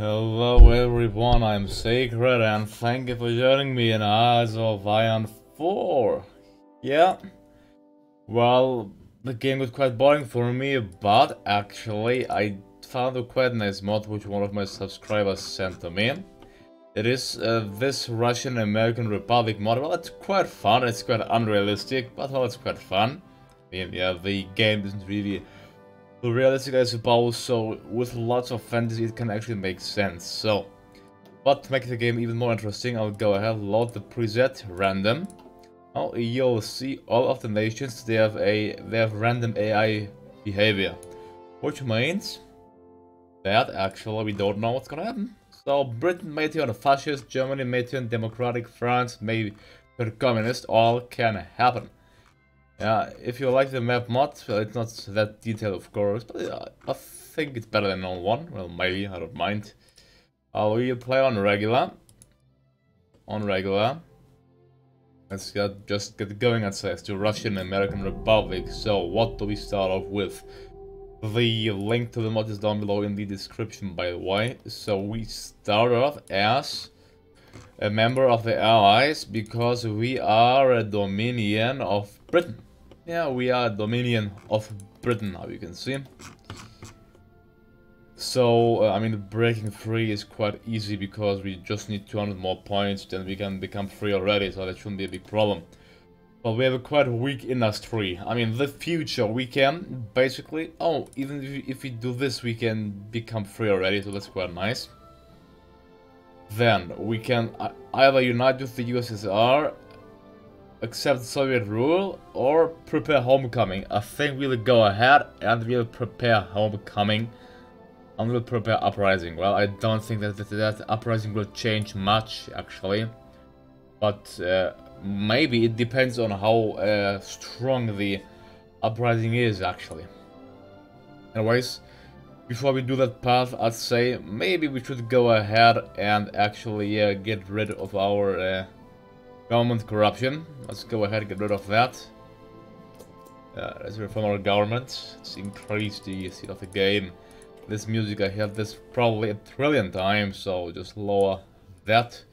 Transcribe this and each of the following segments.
Hello everyone, I'm Sacred and thank you for joining me in Eyes of Iron 4. Yeah, well, the game was quite boring for me, but actually I found a quite nice mod which one of my subscribers sent to me. It is this Russian-American Republic mod. Well, it's quite fun, it's quite unrealistic, but well, it's quite fun. I mean, yeah, the game isn't really realistic, I suppose, so with lots of fantasy it can actually make sense. So, but to make the game even more interesting, I'll go ahead, load the preset random. Now you'll see all of the nations, they have random AI behavior, which means that actually we don't know what's gonna happen. So Britain may turn fascist, Germany may turn democratic, France may turn communist, all can happen. Yeah, if you like the map mod, well, it's not that detailed of course, but I think it's better than on one. Well, maybe, I don't mind. We'll play on regular. On regular. Let's just get going and say it's the Russian-American Republic. So, what do we start off with? The link to the mod is down below in the description, by the way. So, we start off as a member of the Allies because we are a dominion of Britain. Yeah, we are a dominion of Britain, now you can see. So, I mean, breaking free is quite easy because we just need 200 more points, then we can become free already, so that shouldn't be a big problem. But we have a quite weak industry. I mean, the future, we can basically... Oh, even if we do this, we can become free already, so that's quite nice. Then, we can either unite with the USSR, accept Soviet rule, or prepare homecoming. I think we'll go ahead and we'll prepare homecoming. And we'll prepare uprising. Well, I don't think that uprising will change much, actually. But maybe it depends on how strong the uprising is, actually. Anyways, before we do that path, I'd say maybe we should go ahead and actually get rid of our government corruption. Let's go ahead and get rid of that. Let's reform our government. Let's increase the speed of the game. This music, I have this probably a trillion times, so just lower that.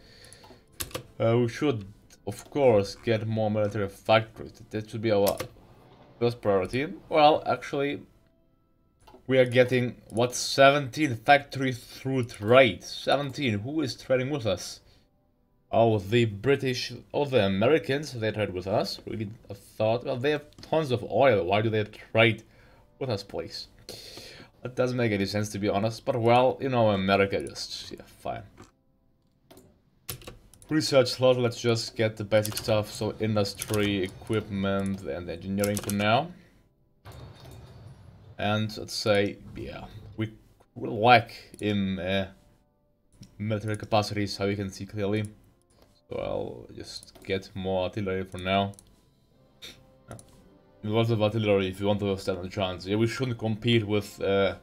We should, of course, get more military factories. That should be our first priority. Well, actually, we are getting, what, 17 factories through trade. 17, who is trading with us? Oh, the British, oh, the Americans, they trade with us. Really, I thought, well, they have tons of oil. Why do they trade with us, please? That doesn't make any sense, to be honest, but well, you know, America just, yeah, fine. Research slot, let's just get the basic stuff, so industry, equipment, and engineering for now. And let's say, yeah, we lack in military capacities, how you can see clearly. So I'll just get more artillery for now. Lots of artillery if you want to stand a chance. Yeah, we shouldn't compete with the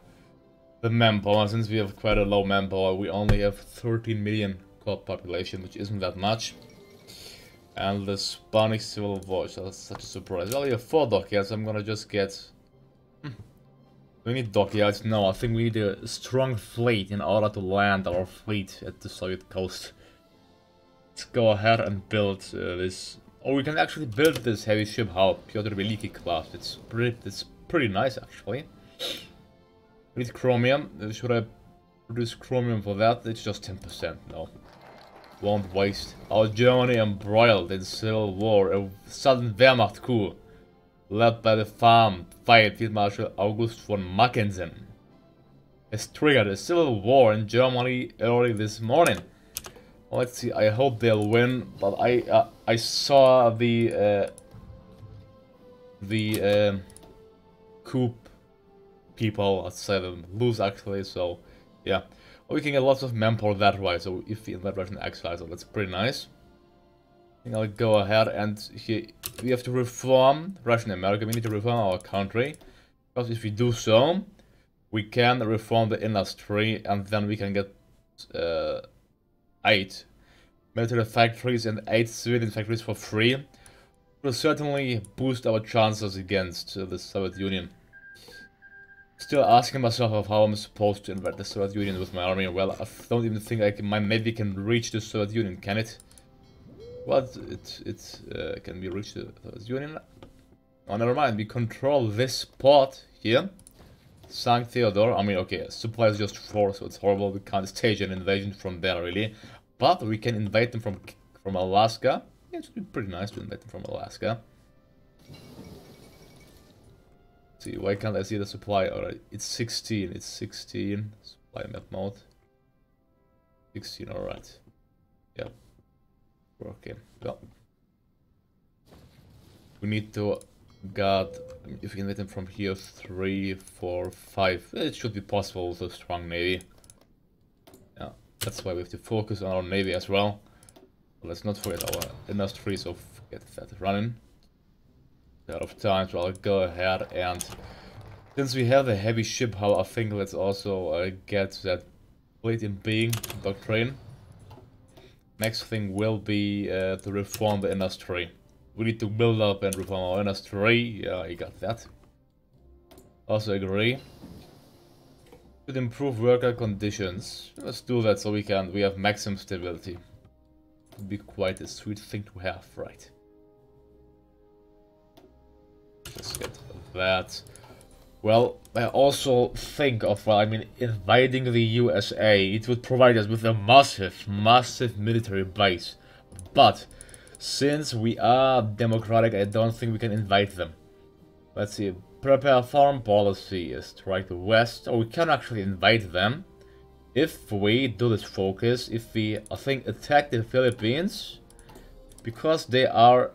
manpower, since we have quite a low manpower. We only have 13 million core population, which isn't that much. And the Spanish Civil War, so that's such a surprise. Well, we have 4 dockyards, I'm gonna just get... We need dockyards? No, I think we need a strong fleet in order to land our fleet at the Soviet coast. Let's go ahead and build this... Oh, we can actually build this heavy ship hull, Pyotr Veliki class. It's pretty nice, actually. We need chromium. Should I produce chromium for that? It's just 10%. No. Won't waste. Our Germany embroiled in civil war. A sudden Wehrmacht coup. Led by the fired Field Marshal August von Mackensen. Has triggered a civil war in Germany early this morning. Let's see, I hope they'll win, but I saw the coup people, let's say them, lose actually, so yeah. Well, we can get lots of manpower that way, so if we invade Russian exile, so that's pretty nice. I think I'll go ahead and here, we have to reform Russian America, we need to reform our country, because if we do so, we can reform the industry, and then we can get 8 military factories and 8 civilian factories for free. It will certainly boost our chances against the Soviet Union. Still asking myself of how I'm supposed to invade the Soviet Union with my army. Well, I don't even think my navy can reach the Soviet Union, can it? What? It can be reached the Soviet Union? Oh, never mind. We control this port here. St. Theodore. I mean, okay, supply is just 4, so it's horrible. We can't stage an invasion from there, really. But we can invade them from Alaska. Yeah, it would be pretty nice to invade them from Alaska. See, why can't I see the supply already? It's 16, it's 16. Supply map mode. 16, alright. Yeah. Okay, well. We need to get, if we can get them from here, 3, 4, 5. It should be possible with a strong navy. Yeah, that's why we have to focus on our navy as well. But let's not forget our industry, so get that running. Out of time, so I'll go ahead and since we have a heavy ship hull, I think let's also get that fleet in being doctrine. Next thing will be to reform the industry. We need to build up and reform our industry. Yeah, I got that. Also agree. Should improve worker conditions. Let's do that so we have maximum stability. Would be quite a sweet thing to have, right? Let's get that. Well, I also think of, well, I mean, invading the USA. It would provide us with a massive, massive military base. But, since we are democratic, I don't think we can invade them. Let's see. Prepare foreign policy is strike the West. Oh, we can actually invade them. If we do this focus, if we, I think, attack the Philippines. Because they are...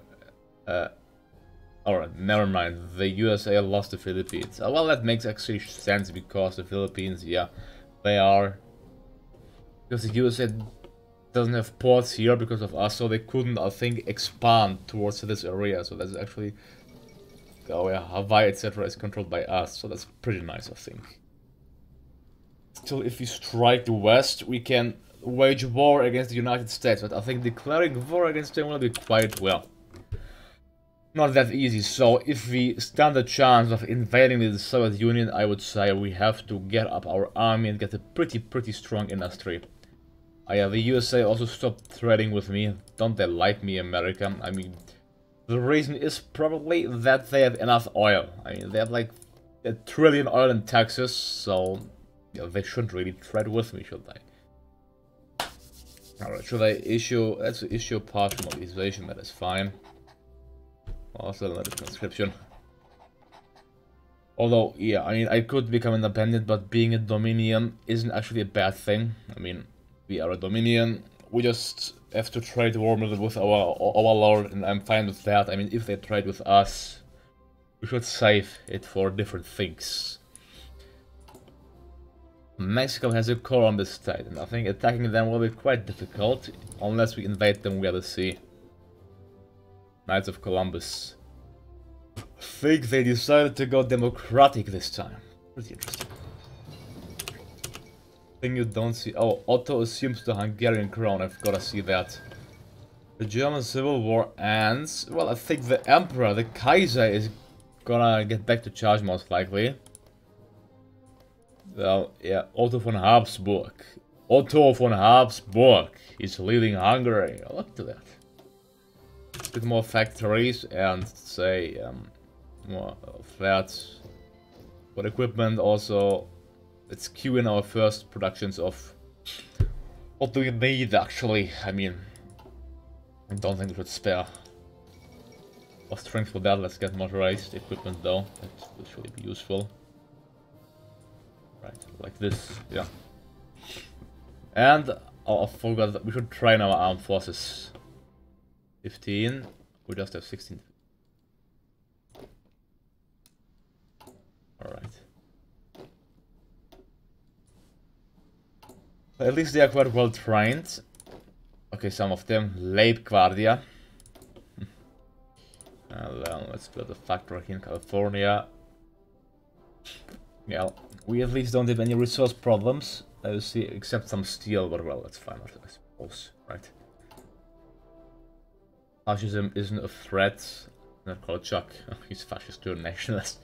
Alright, never mind. The USA lost the Philippines. Well, that makes actually sense because the Philippines, yeah, they are... Because the USA doesn't have ports here because of us, so they couldn't, I think, expand towards this area. So that's actually... Oh yeah, Hawaii, etc. is controlled by us, so that's pretty nice, I think. Still, if we strike the West, we can wage war against the United States, but I think declaring war against them will be quite well. Not that easy, so if we stand a chance of invading the Soviet Union, I would say we have to get up our army and get a pretty strong industry. Yeah, the USA also stopped trading with me. Don't they like me, America? I mean, the reason is probably that they have enough oil. I mean, they have like $1 trillion oil in Texas, so yeah, they shouldn't really trade with me, should they? Alright, should I issue... Let's issue partial mobilization, that is fine. Also another conscription. Although, yeah, I mean, I could become independent, but being a Dominion isn't actually a bad thing. I mean, we are a Dominion. We just have to trade warmly with our overlord, and I'm fine with that. I mean, if they trade with us, we should save it for different things. Mexico has a core on this state, and I think attacking them will be quite difficult, unless we invade them via the sea. Knights of Columbus. I think they decided to go democratic this time. Pretty interesting. Thing you don't see. Oh, Otto assumes the Hungarian crown. I've gotta see that. The German Civil War ends. Well, I think the Emperor, the Kaiser, is gonna get back to charge most likely. Well, yeah, Otto von Habsburg. Otto von Habsburg is leading Hungary. Look to that. A bit more factories and say more of that. But equipment also. Let's queue in our first productions of what do we need actually. I mean, I don't think we should spare our strength for that. Let's get motorized equipment though. That will surely be useful. Right, like this, yeah. And oh, I forgot that we should train our armed forces. 15. We just have 16. Alright. At least they are quite well trained. Okay, some of them. Leibguardia. Let's build a factory here in California. Yeah, we at least don't have any resource problems. I see, except some steel, but well, that's fine, I suppose, right? Fascism isn't a threat. Not called Chuck. He's fascist to a nationalist.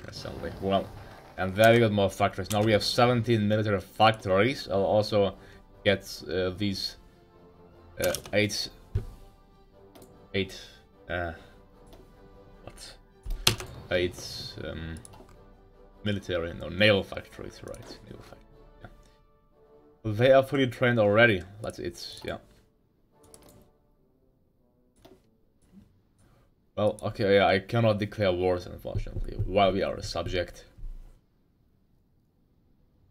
Assembly. Well, And there we got more factories. Now we have 17 military factories. I'll also get these 8 military, no, naval factories, right? Naval factories, yeah. They are fully trained already. That's it, yeah. Well, okay, yeah, I cannot declare wars, unfortunately, while we are a subject.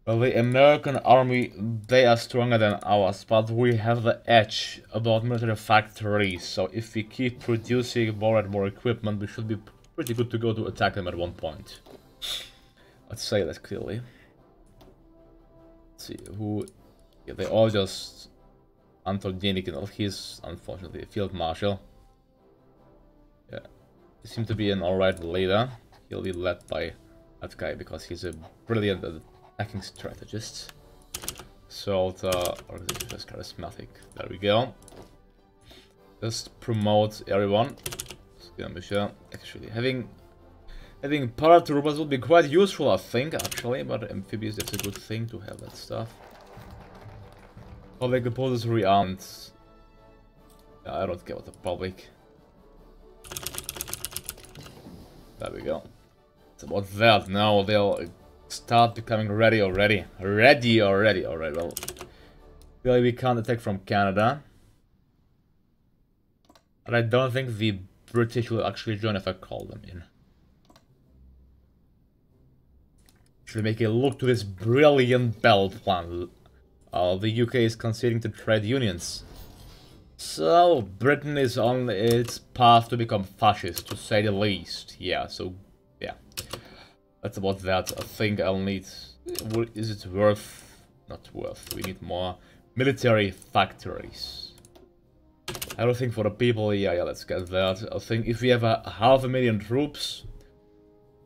Well, the American army, they are stronger than ours, but we have the edge about military factories, so if we keep producing more and more equipment, we should be pretty good to go to attack them at one point. Let's say that clearly. Let's see, who... Yeah, they all just... Anton Denikin, he's unfortunately a field marshal. Yeah, he seems to be an alright leader. He'll be led by that guy because he's a brilliant attacking strategist. So the organization is charismatic. There we go. Just promote everyone. Actually, having paratroopers would be quite useful, I think, actually, but amphibious, that's a good thing to have that stuff. Public opposes rearmed. Yeah, I don't care about the public. There we go. It's about that. Now they'll start becoming ready already. Alright, well. Really, we can't attack from Canada. But I don't think the British will actually join if I call them in. Should make a look to this brilliant battle plan. The UK is conceding to trade unions. So, Britain is on its path to become fascist, to say the least. Yeah, so, yeah. That's about that. I think I'll need... Is it worth... Not worth. We need more military factories. I don't think for the people... Yeah, let's get that. I think if we have 500,000 troops,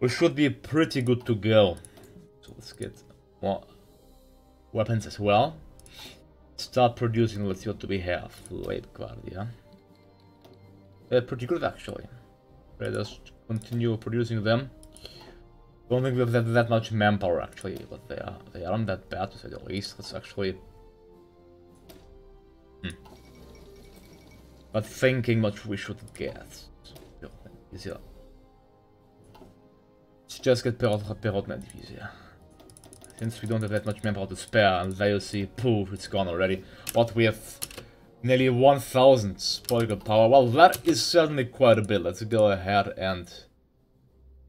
we should be pretty good to go. So let's get more weapons as well. Start producing, let's see what do we have. Late Guardia. Pretty good actually. Let us continue producing them. Don't think we have that much manpower actually, but they aren't that bad to say the least. Let's actually... But thinking what we should get. Easier. Let's just get Perrotman Division. Since we don't have that much manpower to spare, and there you see, poof, it's gone already. But we have nearly 1,000 political power. Well, that is certainly quite a bit. Let's go ahead and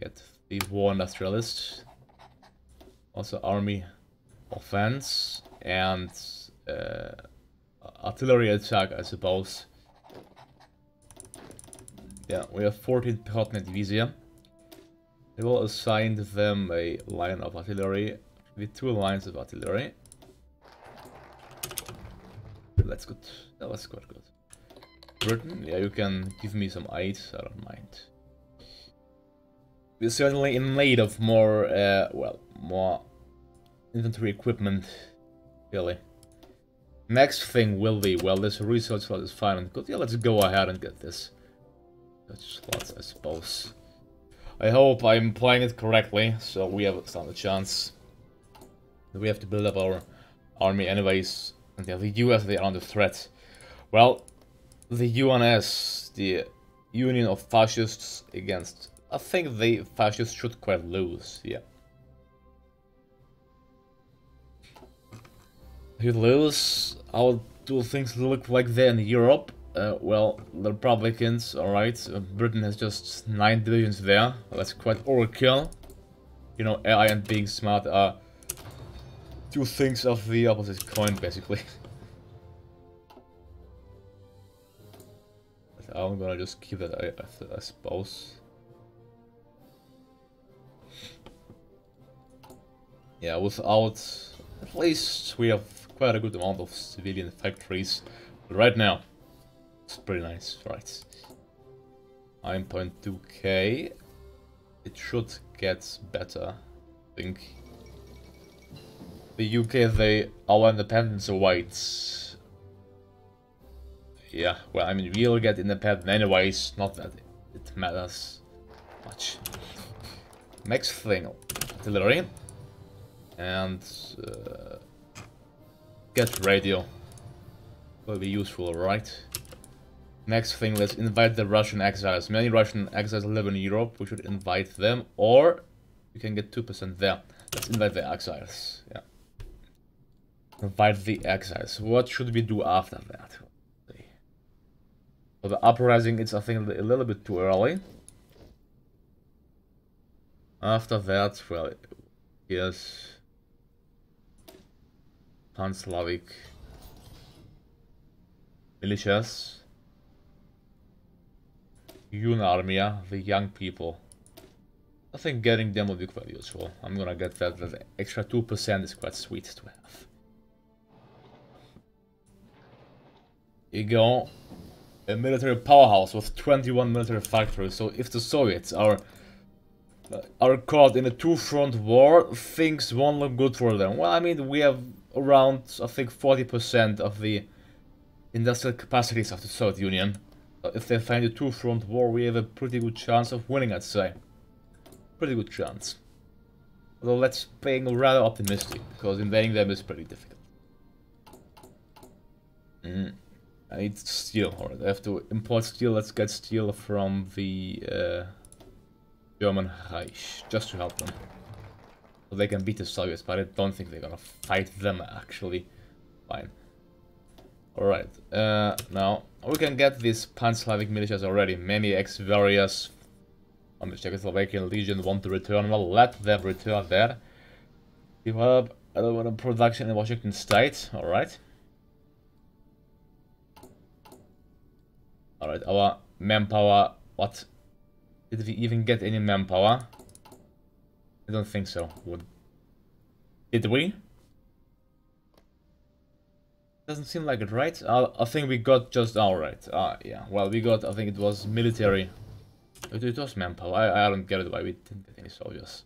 get the war industrialist. Also army offense and artillery attack, I suppose. Yeah, we have 14 Perrotman Division. They will assign them a line of artillery. With 2 lines of artillery. That's good. That was quite good. Britain, yeah, you can give me some aid. I don't mind. We're certainly in need of more, well, more infantry equipment. Really. Next thing will be, well, this research slot is fine and good. Yeah, let's go ahead and get this. Such slots, I suppose. I hope I'm playing it correctly, so we have a standard chance. We have to build up our army anyways, and yeah, the US, they are under threat. Well, the UNS, the Union of Fascists against... I think the fascists should quite lose, yeah. If you lose, how do things look like there in Europe? Well, the Republicans, alright, Britain has just 9 divisions there. Well, that's quite overkill. You know, AI and being smart are... 2 things of the opposite coin, basically. I'm gonna just keep that, I suppose. Yeah, without... At least we have quite a good amount of civilian factories. But right now, it's pretty nice, right? 9.2k. It should get better, I think. The UK, our independence awaits. Yeah, well, I mean, we'll get independent anyways, not that it matters much. Next thing, artillery. And get radio. Will be useful, right? Next thing, let's invite the Russian exiles. Many Russian exiles live in Europe. We should invite them, or we can get 2% there. Let's invite the exiles. Yeah. Invite the exiles. What should we do after that? For the uprising, it's I think a little bit too early. After that, well, yes, Pan-Slavic militias, Armia, the young people. I think getting them will be quite useful. I'm gonna get that. The extra 2% is quite sweet to have. You go. A military powerhouse with 21 military factories. So if the Soviets are caught in a two-front war, things won't look good for them. Well, I mean, we have around, I think, 40% of the industrial capacities of the Soviet Union. So if they find a two-front war, we have a pretty good chance of winning, I'd say. Pretty good chance. Although let's being rather optimistic, because invading them is pretty difficult. I need steel. Alright, I have to import steel. Let's get steel from the German Reich, just to help them. So they can beat the Soviets, but I don't think they're gonna fight them, actually. Fine. Alright, now, we can get these Pan-Slavic militias already. Many ex-various on the Czechoslovakian Legion want to return. Well, let them return there. Develop aluminum production in Washington State. Alright. Alright, our manpower, what? Did we even get any manpower? I don't think so. Did we? Doesn't seem like it, right? I think we got just alright. Yeah, well, we got, I think it was military. It was manpower. I don't get it why we didn't get any soldiers.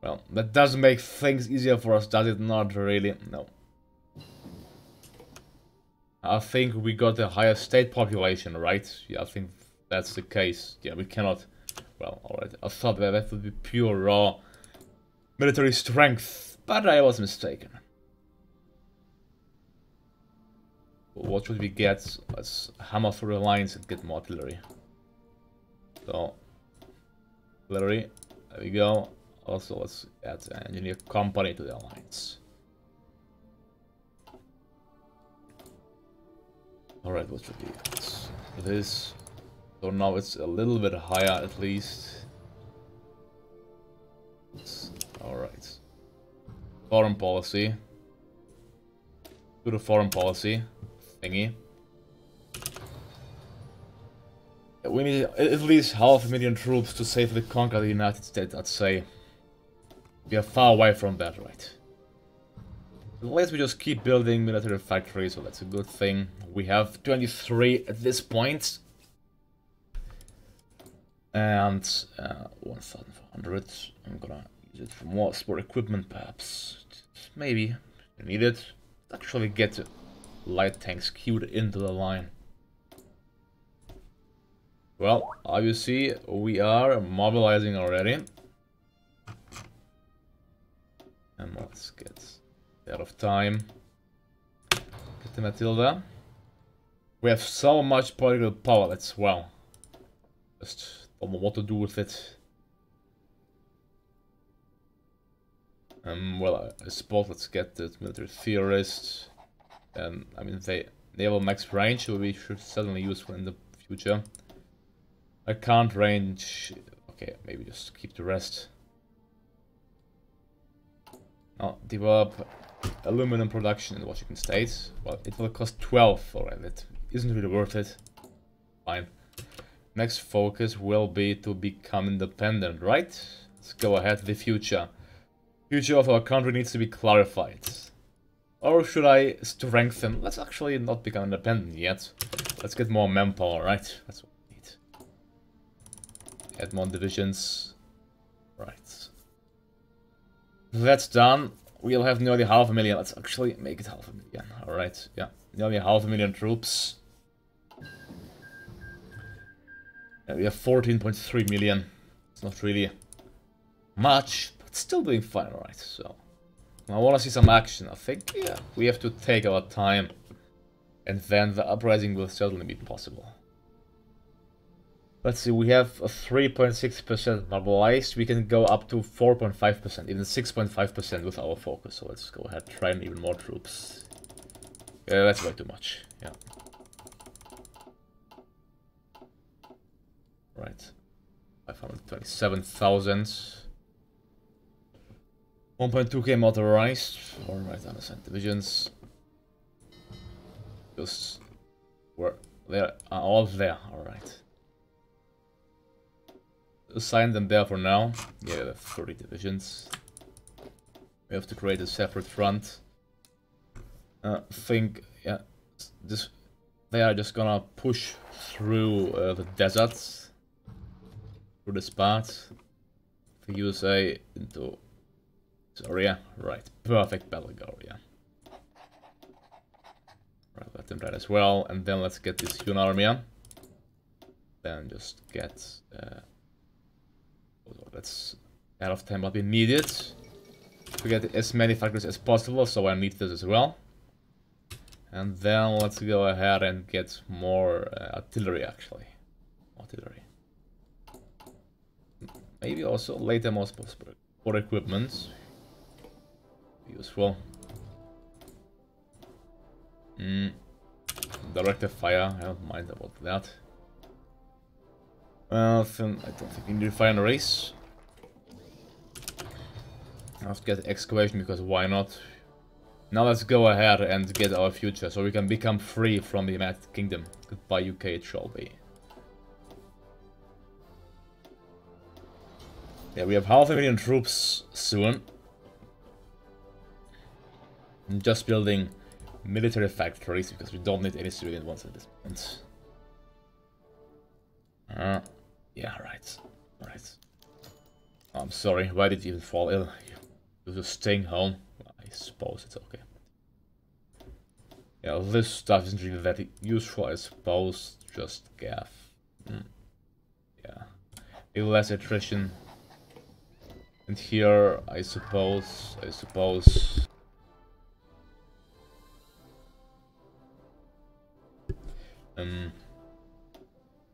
Well, that does make things easier for us, does it? Not really, no. I think we got a higher state population, right? Yeah, I think that's the case. Yeah, we cannot... Well, alright. I thought that would be pure raw military strength, but I was mistaken. What should we get? Let's hammer through the lines and get more artillery. So, artillery. There we go. Also, let's add an engineer company to the alliance. Alright, what should be this? So now it's a little bit higher at least. Alright. Foreign policy. To the foreign policy thingy. We need at least 500,000 troops to safely conquer the United States, I'd say. We are far away from that, right? Unless we just keep building military factories, so that's a good thing. We have 23 at this point. And 1,400. I'm gonna use it for more sport equipment, perhaps. Maybe. I need it. Actually get light tanks queued into the line. Well, obviously, we are mobilizing already. And let's get out of time. Get the Matilda. We have so much political power, that's well. Just don't know what to do with it. Well, I suppose let's get the military theorist. And I mean, they have a max range, so we should certainly use one in the future. I can't range. Okay, maybe just keep the rest. Now, develop aluminum production in Washington State. Well, it will cost 12. Alright, that isn't really worth it. Fine. Next focus will be to become independent, right? Let's go ahead. The future. Future of our country needs to be clarified. Or should I strengthen? Let's actually not become independent yet. Let's get more manpower, right? That's what we need. Add more divisions. Right. That's done. We'll have nearly 500,000. Let's actually make it 500,000. Alright, yeah. Nearly 500,000 troops. Yeah, we have 14.3 million. It's not really much, but It's still doing fine, right? So I want to see some action. I think, yeah, we have to take our time, and then the uprising will certainly be possible. Let's see, we have a 3.6% mobilized. We can go up to 4.5%, even 6.5% with our focus. So let's go ahead, try and even more troops. Yeah, that's way too much. Yeah. Right. 527,000. 1.2k motorized. Alright, unassigned divisions. Just where they are all there, alright. Assign them there for now. Yeah, the 30 divisions. We have to create a separate front. Yeah, they are just gonna push through the deserts, through this part, the USA into this area. Right, perfect battle area. Right, let them that as well, and then let's get this Yun army. Then just get. That's out of time what we needed to get as many factories as possible, so I need this as well. And then let's go ahead and get more artillery, actually. Artillery. Maybe also later more for equipment. Useful. Directive fire, I don't mind about that. I don't think we need refineries. I have to get excavation because why not? Now let's go ahead and get our future so we can become free from the United Kingdom. Goodbye UK, it shall be. Yeah, we have 500,000 troops soon. I'm just building military factories because we don't need any civilian ones at this point. Yeah, right. Right. I'm sorry, why did you even fall ill? You're just staying home? I suppose it's okay. Yeah, this stuff isn't really that useful, I suppose. Just gaff. Yeah. A little less attrition. And here, I suppose...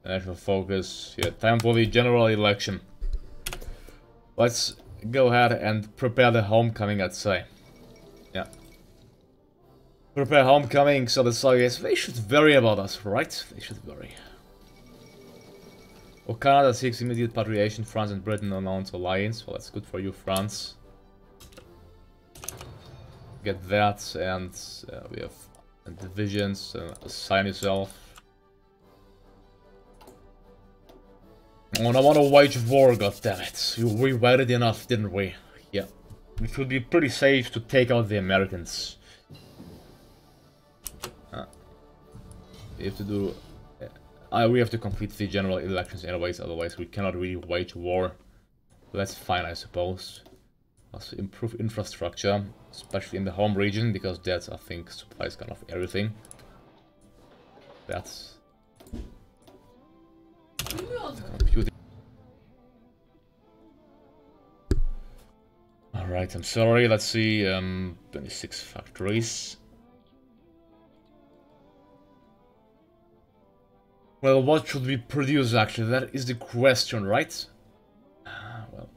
National focus. Yeah, time for the general election. Let's go ahead and prepare the homecoming, I'd say. Yeah. Prepare homecoming so the Soviets, they should worry about us, right? They should worry. Well, Canada seeks immediate patriation. France and Britain announce alliance. Well, that's good for you, France. Get that, and we have divisions. Assign yourself. Oh, I want to wage war, goddammit. We waited enough, didn't we? Yeah. It would be pretty safe to take out the Americans. We have to do... we have to complete the general elections anyways, otherwise we cannot really wage war. That's fine, I suppose. Also improve infrastructure, especially in the home region, because that's, I think, supplies kind of everything. That's... computing. Alright, I'm sorry, let's see, 26 factories. Well, what should we produce actually? That is the question, right? Well.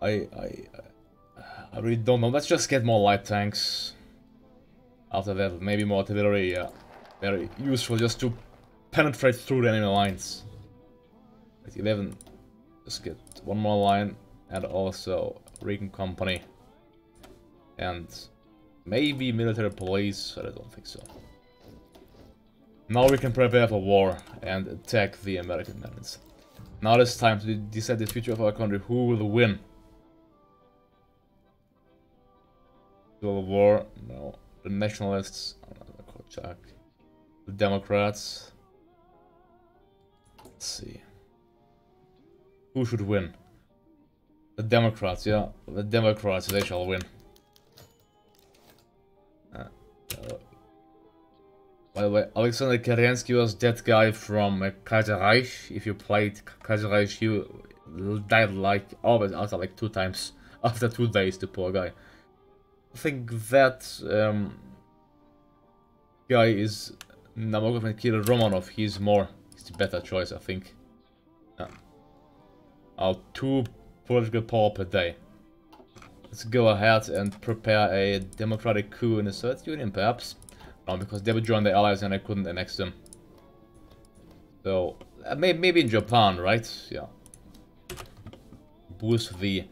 I really don't know. Let's just get more light tanks. After that, maybe more artillery. Yeah, very useful just to penetrate through the enemy lines. At 11, just get one more line, and also Recon Company, and maybe military police. But I don't think so. Now we can prepare for war and attack the American menace. Now it's time to decide the future of our country. Who will win? Civil War? No. The Nationalists? The Democrats? Let's see. Who should win? The Democrats, yeah. The Democrats, they shall win. By the way, Alexander Kerensky was that guy from Kaiserreich. If you played Kaiserreich, you died like always after like 2 times. After 2 days, the poor guy. I think that guy is Nabokov and Kirill Romanov. He's the better choice, I think. Yeah. 2 political power per day. Let's go ahead and prepare a democratic coup in the Soviet Union, perhaps. No, because they would join the Allies and I couldn't annex them. So, maybe in Japan, right? Yeah. Boost the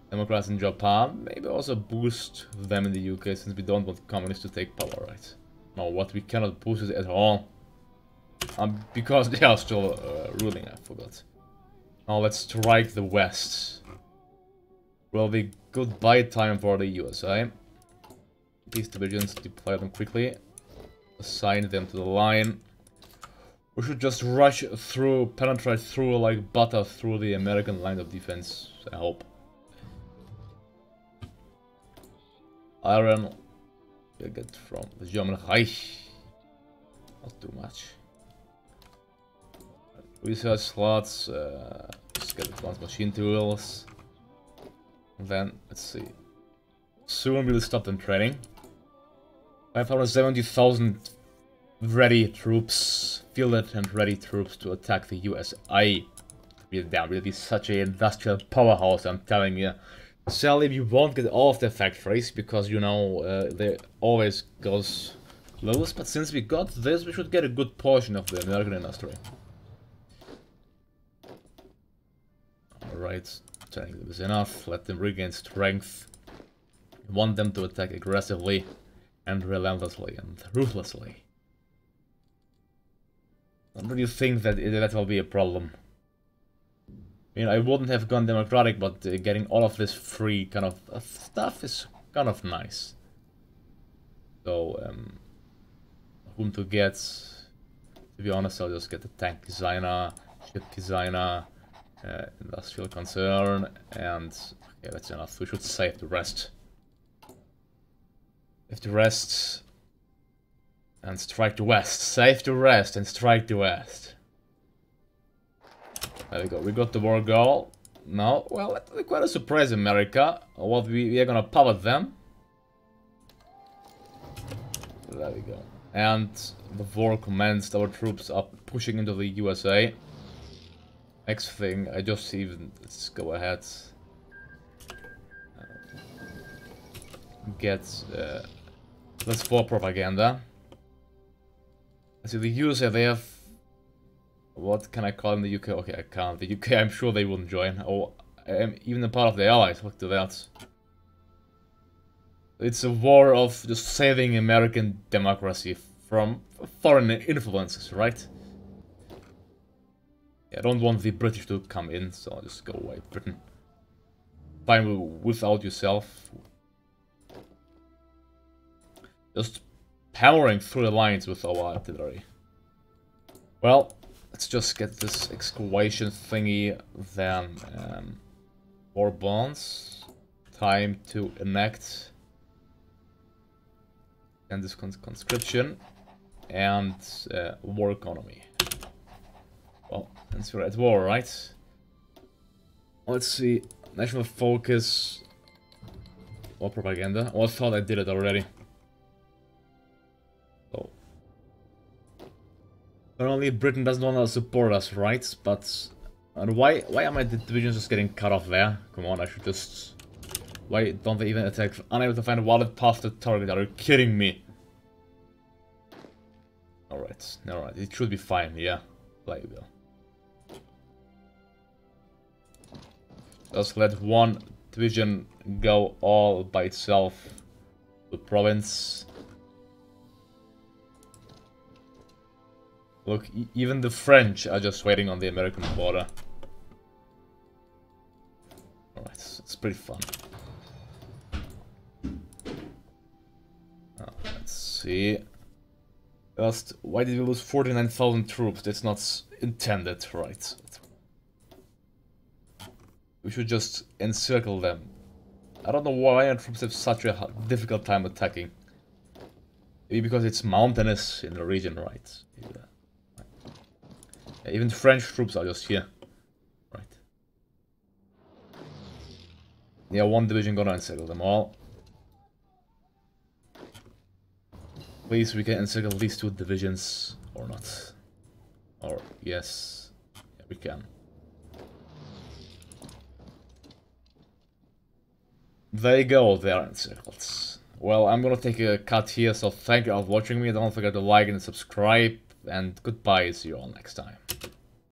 Democrats in Japan. Maybe also boost them in the UK, since we don't want communists to take power, right? No, what we cannot boost it at all. Because they are still ruling, I forgot. Now let's strike the West. Will be goodbye time for the USA. These divisions, deploy them quickly. Assign them to the line. We should just rush through, penetrate through like butter through the American line of defense, I hope. Iron, we get from the German Reich. Not too much. Research slots, just get advanced machine tools. Then, let's see. Soon we'll stop them training. 570,000 ready troops, fielded and ready troops to attack the USA. That will be such an industrial powerhouse, I'm telling you. Sadly, we won't get all of the factories, because, you know, they always goes close. But since we got this, we should get a good portion of the American industry. Alright, turning this enough, let them regain strength. We want them to attack aggressively and relentlessly and ruthlessly. I don't really think that that will be a problem. I mean, I wouldn't have gone democratic, but getting all of this free kind of stuff is kind of nice. So, whom to get? To be honest, I'll just get the tank designer, ship designer, industrial concern, and okay, that's enough. We should save the rest. Save the rest and strike the west. Save the rest and strike the west. There we go. We got the war goal. Now, well, that's quite a surprise, America. What we are gonna power them. There we go. And the war commenced. Our troops are pushing into the USA. Next thing, let's go ahead. Let's war propaganda. So the USA, they have, what can I call in the UK? Okay, I can't. The UK, I'm sure they wouldn't join. Oh, even a part of the Allies. Look to that. It's a war of just saving American democracy from foreign influences, right? I don't want the British to come in, so I'll just go away, Britain. Fine without yourself. Just hammering through the lines with our artillery. Well, let's just get this excavation thingy, then war bonds. Time to enact. And this conscription. And war economy. Well, since we're at war, right? Let's see. National focus. War propaganda. Oh, I thought I did it already. So. Apparently Britain doesn't want to support us, right? But why are my divisions just getting cut off there? Come on, I should just... Why don't they even attack? Unable to find a valid path to target. Are you kidding me? Alright, alright. It should be fine, yeah. There you go. Just let one division go all by itself to the province. Look, even the French are just waiting on the American border. Alright, it's pretty fun. Let's see. Just, why did we lose 49,000 troops? That's not intended, right? We should just encircle them. I don't know why our troops have such a difficult time attacking. Maybe because it's mountainous in the region, right? Yeah. Yeah, even French troops are just here. Right. Yeah, one division gonna encircle them all. Please, we can encircle these 2 divisions, or not. Or, yes. Yeah, we can. There you go, they are encircled. Well, I'm gonna take a cut here, so thank you all for watching me. Don't forget to like and subscribe, and goodbye, see you all next time.